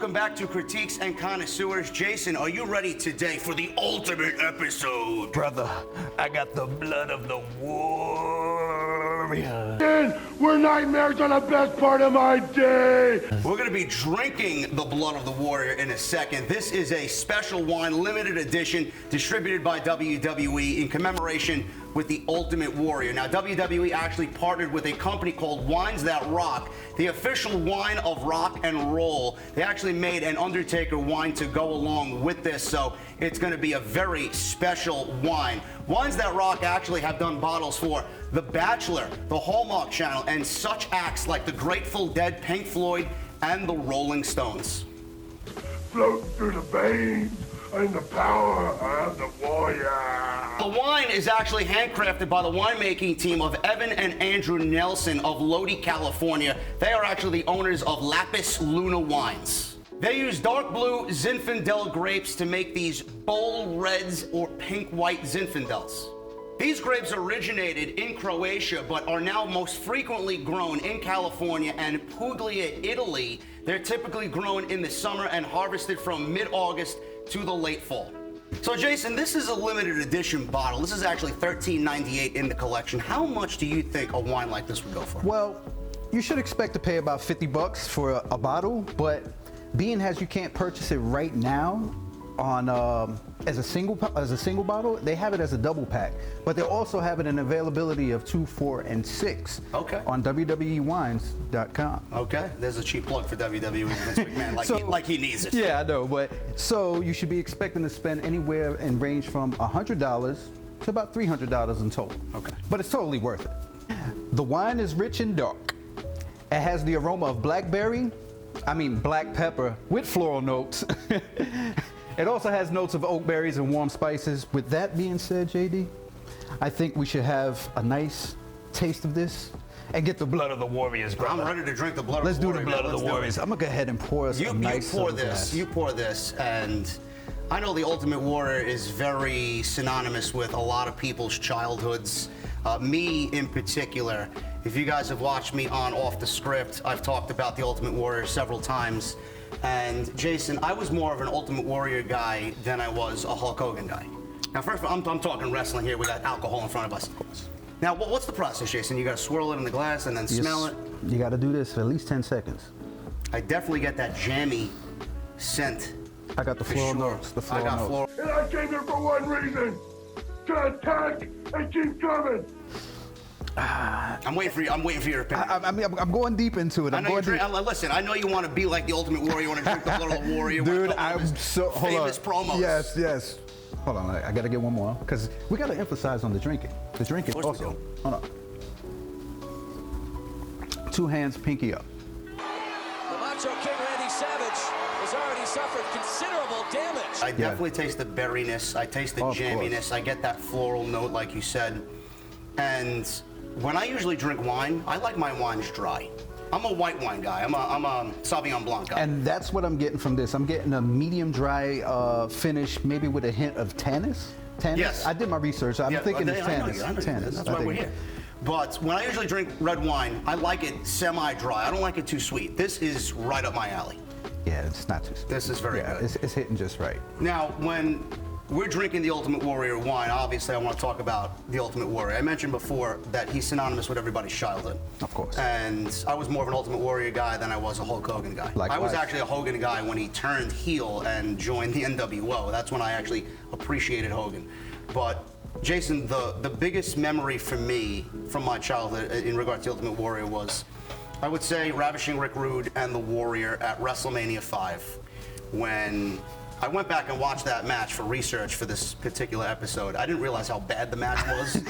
welcome back to Critiques and Connoisseurs. Jason, are you ready today for the ultimate episode? Brother, I got the blood of the warrior. We're nightmares on the best part of my day. We're going to be drinking the blood of the warrior in a second. This is a special wine, limited edition, distributed by WWE in commemoration with the Ultimate Warrior. Now, WWE actually partnered with a company called Wines That Rock, the official wine of rock and roll. They actually made an Undertaker wine to go along with this, so it's going to be a very special wine. Wines That Rock actually have done bottles for The Bachelor, the Hallmark Channel, and such acts like the Grateful Dead, Pink Floyd, and the Rolling Stones. Float through the veins and the power of the warrior. The wine is actually handcrafted by the winemaking team of Evan and Andrew Nelson of Lodi, California. They are actually the owners of Lapis Luna Wines. They use dark blue Zinfandel grapes to make these bold reds or pink-white Zinfandels. These grapes originated in Croatia, but are now most frequently grown in California and Puglia, Italy. They're typically grown in the summer and harvested from mid-August to the late fall. So Jason, this is a limited edition bottle. This is actually $13.98 in the collection. How much do you think a wine like this would go for? Well, you should expect to pay about $50 for a bottle, but being as you can't purchase it right now on as a single bottle, they have it as a double pack, but they also have it in availability of 2, 4, and 6. Okay. On WWEWines.com. Okay, there's a cheap plug for WWE Vince McMahon, like he needs it. Yeah, I know, but so you should be expecting to spend anywhere in range from $100 to about $300 in total. Okay. But it's totally worth it. The wine is rich and dark. It has the aroma of black pepper with floral notes. It also has notes of oak berries and warm spices. With that being said, JD, I think we should have a nice taste of this and get the blood of the warriors, brother. I'm ready to drink the blood Let's of the do warrior. the blood of the warriors. I'm gonna go ahead and pour us a nice glass. You pour this, and I know the Ultimate Warrior is very synonymous with a lot of people's childhoods. Me in particular. If you guys have watched me on Off the Script, I've talked about the Ultimate Warrior several times. And Jason, I was more of an Ultimate Warrior guy than I was a Hulk Hogan guy. Now, first, I'm talking wrestling here. We got alcohol in front of us. Now, what's the process, Jason? You got to swirl it in the glass and then smell it. You got to do this for at least 10 seconds. I definitely get that jammy scent. I got the floral notes. The floral notes. And I came here for one reason: to attack and keep coming. I'm waiting for you. I'm waiting for your opinion. I'm going deep into it. Listen, I know you want to be like the Ultimate Warrior. You want to drink the blood of the warrior. Dude, I'm so famous promos. Yes. Hold on, I gotta get one more because we gotta emphasize on the drinking. The drinking also. Hold on. 2 hands, pinky up. The Macho King Randy Savage has already suffered considerable damage. I definitely taste the berryness. I taste the jamminess. I get that floral note, like you said, and when I usually drink wine, I like my wines dry. I'm a white wine guy. I'm a Sauvignon Blanc guy. And that's what I'm getting from this. I'm getting a medium dry finish, maybe with a hint of tannins. Yes. I did my research. I'm thinking it's tannins. I know you. That's why we're here. But when I usually drink red wine, I like it semi-dry. I don't like it too sweet. This is right up my alley. Yeah, it's not too sweet. This is very good. It's hitting just right. Now, when we're drinking the Ultimate Warrior wine, obviously I want to talk about the Ultimate Warrior. I mentioned before that he's synonymous with everybody's childhood. Of course. And I was more of an Ultimate Warrior guy than I was a Hulk Hogan guy. Likewise. I was actually a Hogan guy when he turned heel and joined the NWO. That's when I actually appreciated Hogan. But Jason, the biggest memory for me from my childhood in regards to the Ultimate Warrior was, I would say, Ravishing Rick Rude and the Warrior at Wrestlemania 5, when I went back and watched that match for research for this particular episode. I didn't realize how bad the match was,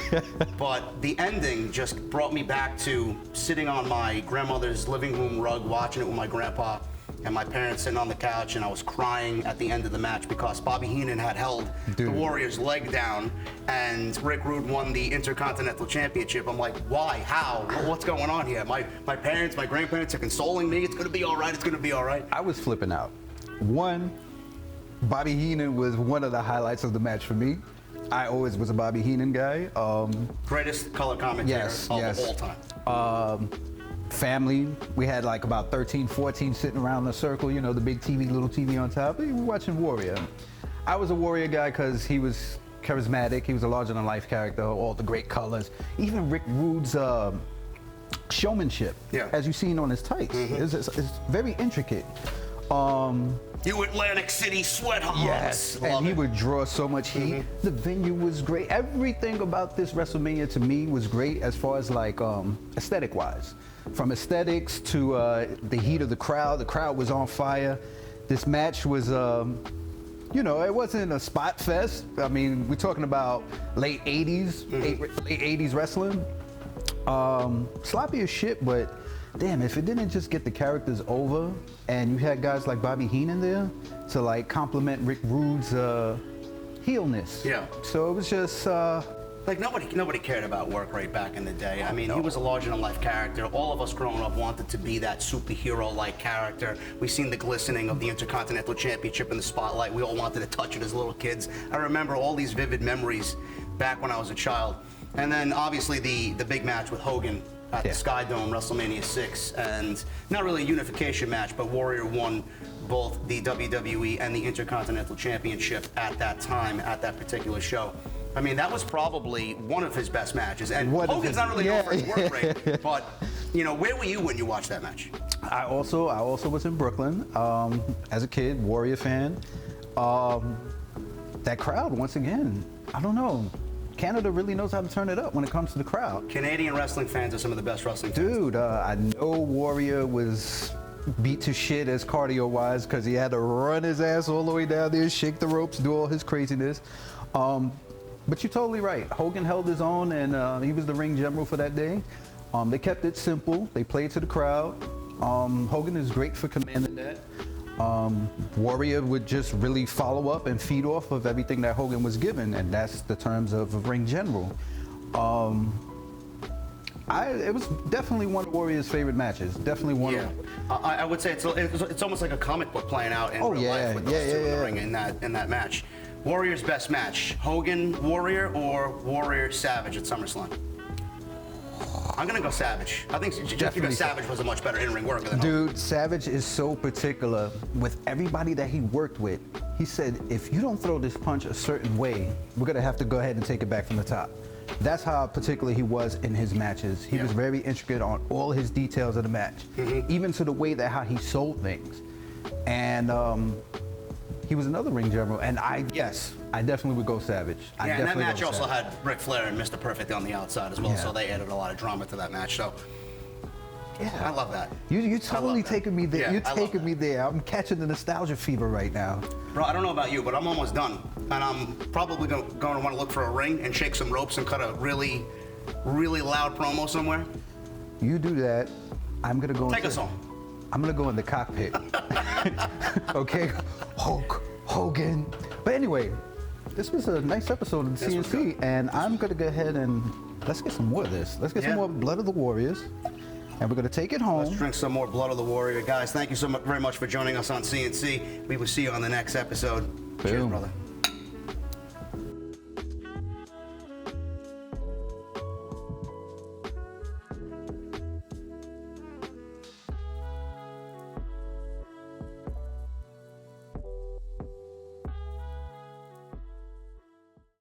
but the ending just brought me back to sitting on my grandmother's living room rug watching it with my grandpa and my parents sitting on the couch, and I was crying at the end of the match because Bobby Heenan had held the Warrior's leg down and Rick Rude won the Intercontinental Championship. I'm like, why? How? What's going on here? My parents, my grandparents are consoling me. It's going to be all right. It's going to be all right. I was flipping out. One, Bobby Heenan was one of the highlights of the match for me. I always was a Bobby Heenan guy. Greatest color commentator of all time. family. We had like about 13, 14 sitting around in a circle, you know, the big TV, little TV on top. We were watching Warrior. I was a Warrior guy because he was charismatic. He was a larger-than-life character, all the great colors. Even Rick Rude's showmanship, as you've seen on his tights, it's very intricate. You Atlantic City sweat hogs. Yes, and he would draw so much heat. The venue was great. Everything about this WrestleMania to me was great as far as like aesthetic-wise. From aesthetics to the heat of the crowd. The crowd was on fire. This match was, you know, it wasn't a spot fest. I mean, we're talking about late 80s, late 80s wrestling. Sloppy as shit, but damn, if it didn't just get the characters over and you had guys like Bobby Heenan there to like complement Rick Rude's heelness. Yeah. So it was just like nobody cared about work rate back in the day. I mean, he was a larger-than-life character. All of us growing up wanted to be that superhero-like character. We've seen the glistening of the Intercontinental Championship in the spotlight. We all wanted to touch it as little kids. I remember all these vivid memories back when I was a child. And then obviously the big match with Hogan at the Sky Dome, WrestleMania 6, and not really a unification match, but Warrior won both the WWE and the Intercontinental Championship at that time, at that particular show. I mean, that was probably one of his best matches. And Hogan's not really known for his work rate, but, you know, where were you when you watched that match? I also was in Brooklyn as a kid, Warrior fan. That crowd, once again, I don't know. Canada really knows how to turn it up when it comes to the crowd. Canadian wrestling fans are some of the best wrestling fans. Dude, I know Warrior was beat to shit as cardio-wise because he had to run his ass all the way down there, shake the ropes, do all his craziness. But you're totally right. Hogan held his own, and he was the ring general for that day. They kept it simple. They played to the crowd. Hogan is great for commanding that. Warrior would just really follow up and feed off of everything that Hogan was given, and that's the terms of a ring general. It was definitely one of Warrior's favorite matches. Definitely one. Yeah, I would say it's almost like a comic book playing out in real life with those two in the ring in that match. Warrior's best match: Hogan Warrior or Warrior Savage at SummerSlam? I'm gonna go Savage. I think just because Savage was a much better in-ring worker than Hogan. Dude, Savage is so particular with everybody that he worked with. He said, if you don't throw this punch a certain way, we're gonna have to go ahead and take it back from the top. That's how particular he was in his matches. He was very intricate on all his details of the match, even to the way that how he sold things. And he was another ring general, and I definitely would go Savage. And that match also had Ric Flair and Mr. Perfect on the outside as well, so they added a lot of drama to that match. So, I love that. You're totally taking me there. You're taking me there. I'm catching the nostalgia fever right now. Bro, I don't know about you, but I'm almost done. And I'm probably going to want to look for a ring and shake some ropes and cut a really, really loud promo somewhere. You do that. I'm going to go. Take us home. I'm going to go in the cockpit. Okay? Hulk Hogan. But anyway, this was a nice episode of the CNC, and I'm going to go ahead and let's get some more of this. Let's get some more Blood of the Warriors, and we're going to take it home. Let's drink some more Blood of the Warrior. Guys, thank you so very much for joining us on CNC. We will see you on the next episode. Cheers, brother.